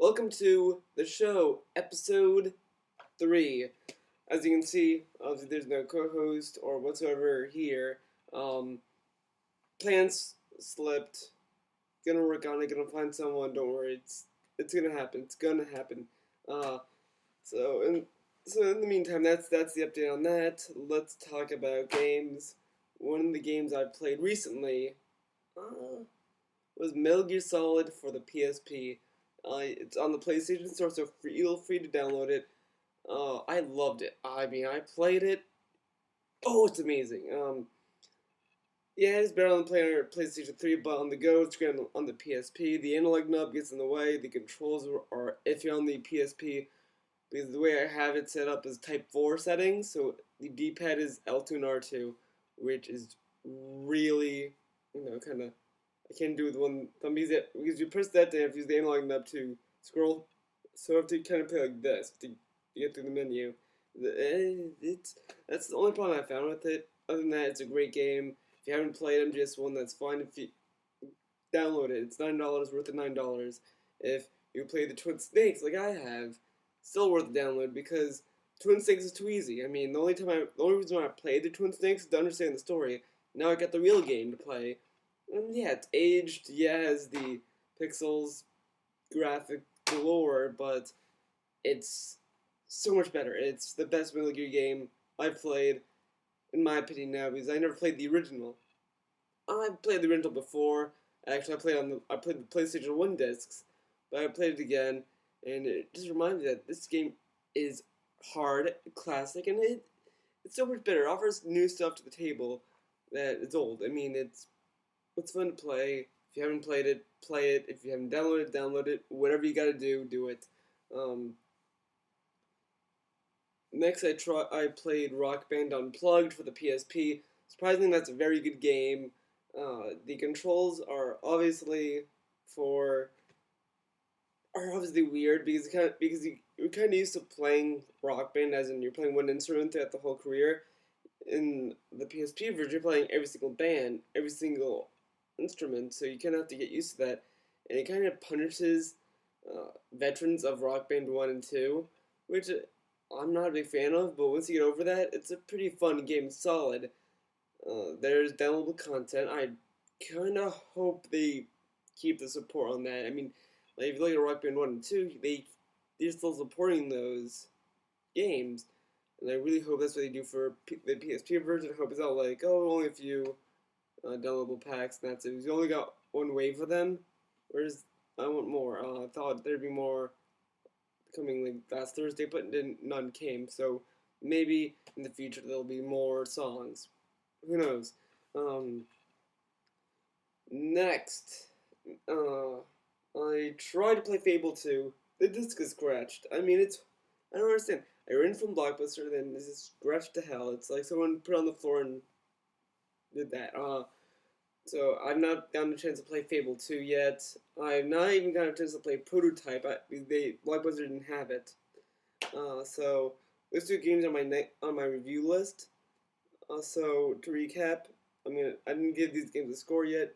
Welcome to the show, episode 3. As you can see, obviously there's no co-host or whatsoever here. Um, Plans slipped. Gonna work on it. Gonna find someone. Don't worry. It's gonna happen. It's gonna happen. Uh, so in so in the meantime, that's the update on that. Let's talk about games. One of the games I played recently was Metal Gear Solid for the PSP. It's on the PlayStation Store, so feel free to download it. I loved it. I mean, I played it. Oh, it's amazing. Yeah, it's better on playing on PlayStation 3, but on the go, it's great on the PSP. The analog nub gets in the way. The controls are iffy on the PSP because the way I have it set up is Type 4 settings, so the D-pad is L2 and R2, which is really, kind of I can't do with one thumb because you press that, then you have to use the analog nub to scroll. So I have to kind of play like this to get through the menu. That's the only problem I found with it. Other than that, it's a great game. If you haven't played MGS1, that's fine. If you download it, it's $9 worth of $9. If you play the Twin Snakes like I have, still worth the download because Twin Snakes is too easy. I mean, the only reason why I played the Twin Snakes is to understand the story. Now I got the real game to play. And yeah, it's aged. Yeah, it has the pixels, graphic galore, but it's so much better. It's the best Metal Gear game I've played, in my opinion now, because I never played the original. I've played the original before. Actually, I played the PlayStation 1 discs, but I played it again, and it just reminded me that this game is hard, classic, and it's so much better. It offers new stuff to the table that it's old. I mean, it's fun to play. If you haven't played it, play it. If you haven't downloaded it, download it. Whatever you gotta do it. Um, Next, I played Rock Band Unplugged for the PSP. Surprisingly, that's a very good game. The controls for are obviously weird because you're kind of used to playing Rock Band as in you're playing one instrument throughout the whole career. In the PSP version, you're playing every single band, every single instrument, so you kind of have to get used to that. And it kind of punishes veterans of Rock Band 1 and 2, which I'm not a big fan of, but once you get over that, it's a pretty fun game, solid. There's downloadable content. I kind of hope they keep the support on that. I mean, like if you look at Rock Band 1 and 2, they're still supporting those games. And I really hope that's what they do for the PSP version. I hope it's not like, oh, only a few downloadable packs, and that's it. We only got one wave of them. Whereas I want more. I thought there'd be more coming like last Thursday, but none came. So maybe in the future there'll be more songs. Who knows? Um, Next, I tried to play Fable 2. The disc is scratched. I mean, I don't understand. I ran from Blockbuster, then this is scratched to hell. It's like someone put it on the floor and did that. So I've not gotten a chance to play Fable 2 yet. I've not even gotten a chance to play Prototype. Blockbuster didn't have it. So those two games are on my review list. So to recap, I didn't give these games a score yet.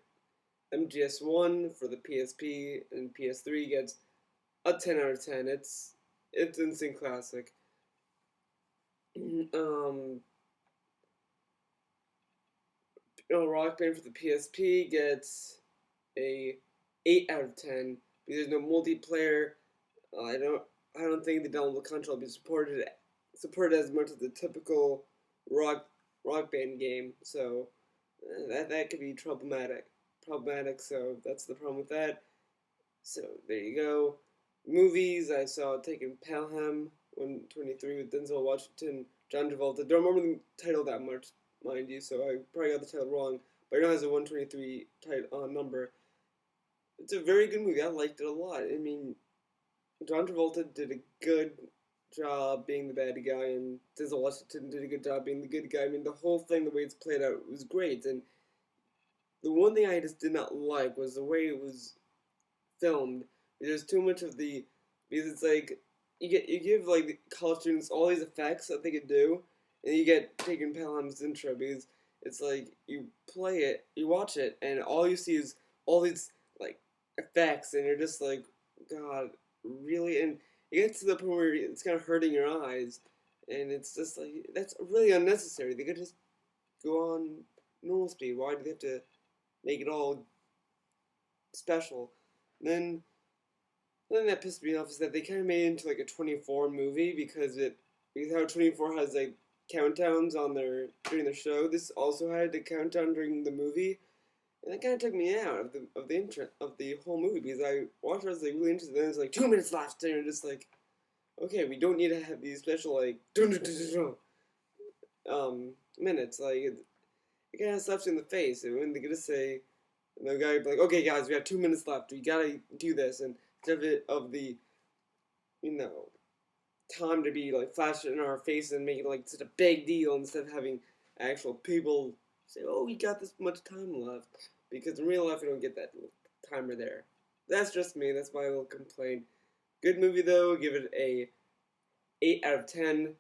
MGS1 for the PSP and PS3 gets a 10 out of 10. It's instant classic. um, Rock Band for the PSP gets a 8 out of 10 because there's no multiplayer. I don't think the downloadable content will be supported as much as the typical rock band game. So that could be problematic. So that's the problem with that. So there you go. Movies, I saw Taken Pelham 123 with Denzel Washington, John Travolta. Don't remember the title that much, mind you, so I probably got the title wrong. But I know it has a 123 number. It's a very good movie. I liked it a lot. I mean, John Travolta did a good job being the bad guy, and Denzel Washington did a good job being the good guy. I mean, the whole thing, the way it's played out, was great. And the one thing I just did not like was the way it was filmed. There's too much of because it's like you give like college students all these effects that they could do, and you get Taken Pelham's intro because it's like you play it, you watch it, and all you see is all these like effects, and you're just like, God, really, and it gets to the point where it's kind of hurting your eyes, and it's just like that's really unnecessary. They could just go on normal speed. Why do they have to make it all special? Then the thing that pissed me off is that they kind of made it into like a 24 movie because how 24 has like countdowns on their during the show. This also had a countdown during the movie, and that kind of took me out of the whole movie because I watched it, I was like really interested. Then it's like 2 minutes left, and you're just like, okay, we don't need to have these special like minutes. Like it kind of slaps you in the face, and when they get to say, and the guy would be like, okay, guys, we have 2 minutes left. We gotta do this, and instead of the you know time to be like flashing in our face and making like such a big deal instead of having actual people say, "Oh, we got this much time left," because in real life we don't get that timer there. That's just me. That's my little complaint. Good movie though. Give it a 8 out of 10.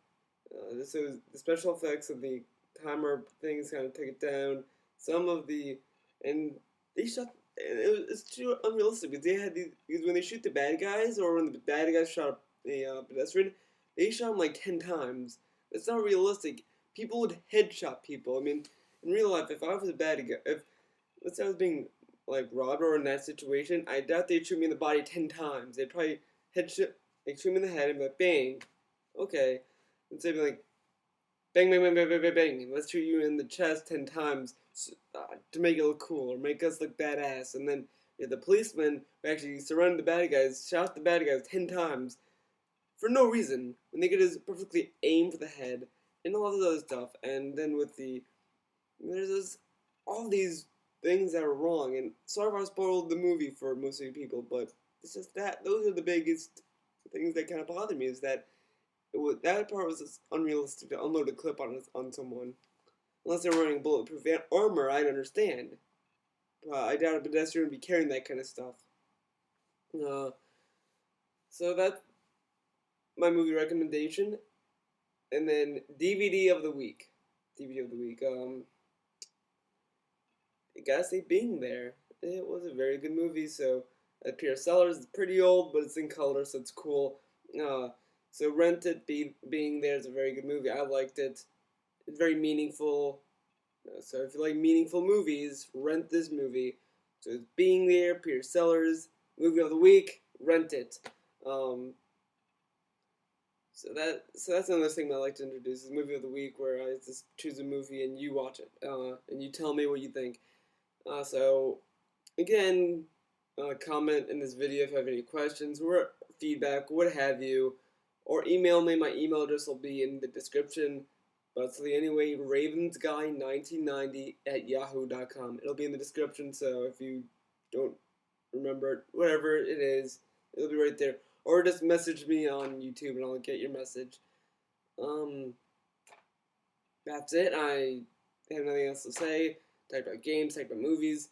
So the special effects of the timer things kind of took it down. Some of the and they shot. And it's too unrealistic because they had these because when they shoot the bad guys or when the bad guys shot a pedestrian, they shot him like 10 times. That's not realistic. People would headshot people. I mean, in real life, if I was a bad guy, if let's say I was being like robbed or in that situation, I doubt they'd shoot me in the body 10 times. They'd probably headshot, like shoot me in the head and be like, bang, okay. Instead of like, bang, bang, bang, bang, bang, bang, bang. Let's shoot you in the chest 10 times to make it look cool or make us look badass. And then the policeman who actually surrounded the bad guys shot the bad guys 10 times for no reason when they could just perfectly aim for the head and all this other stuff. And then with there's this, all these things that are wrong. And sorry if I spoiled the movie for most of you people, but it's just that those are the biggest things that kind of bother me is that that part was just unrealistic to unload a clip on someone. Unless they're wearing bulletproof armor, I'd understand. But I doubt a pedestrian would be carrying that kind of stuff. Uh, so that's my movie recommendation. And then DVD of the week. DVD of the week. I gotta say, Being There. It was a very good movie. So, Peter Sellers is pretty old, but it's in color, so it's cool. Uh, so Rent It, Being There is a very good movie. I liked it. It's very meaningful. So if you like meaningful movies, rent this movie. So it's Being There, Peter Sellers, movie of the week, Rent It. Um, so that's another thing I like to introduce is movie of the week, where I just choose a movie and you watch it, and you tell me what you think. So again, comment in this video if you have any questions or feedback, what have you, or email me. My email address will be in the description. But so anyway, ravensguy1990 at yahoo.com. It'll be in the description, so if you don't remember it, whatever it is, it'll be right there. Or just message me on YouTube and I'll get your message. That's it. I have nothing else to say. Talk about games, talk about movies.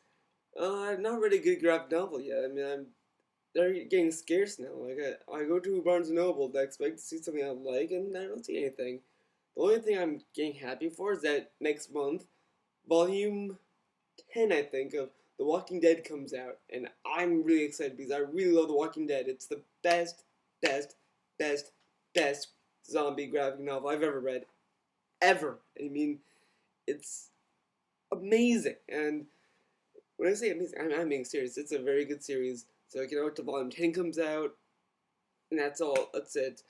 I've not read a good graphic novel yet. I mean, they're getting scarce now. Like I go to Barnes and Noble to expect to see something I like, and I don't see anything. The only thing I'm getting happy for is that next month, Volume 10, I think, of The Walking Dead comes out, and I'm really excited because I really love The Walking Dead. It's the best, best, best, best zombie graphic novel I've ever read. Ever. I mean, it's amazing. And when I say amazing, I'm being serious. It's a very good series. So I can wait till Volume 10 comes out, and that's all. That's it.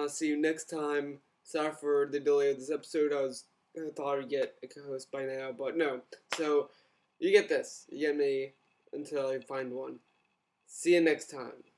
See you next time. Sorry for the delay of this episode. I thought I'd get a co-host by now, but no. So, you get this. You get me until I find one. See you next time.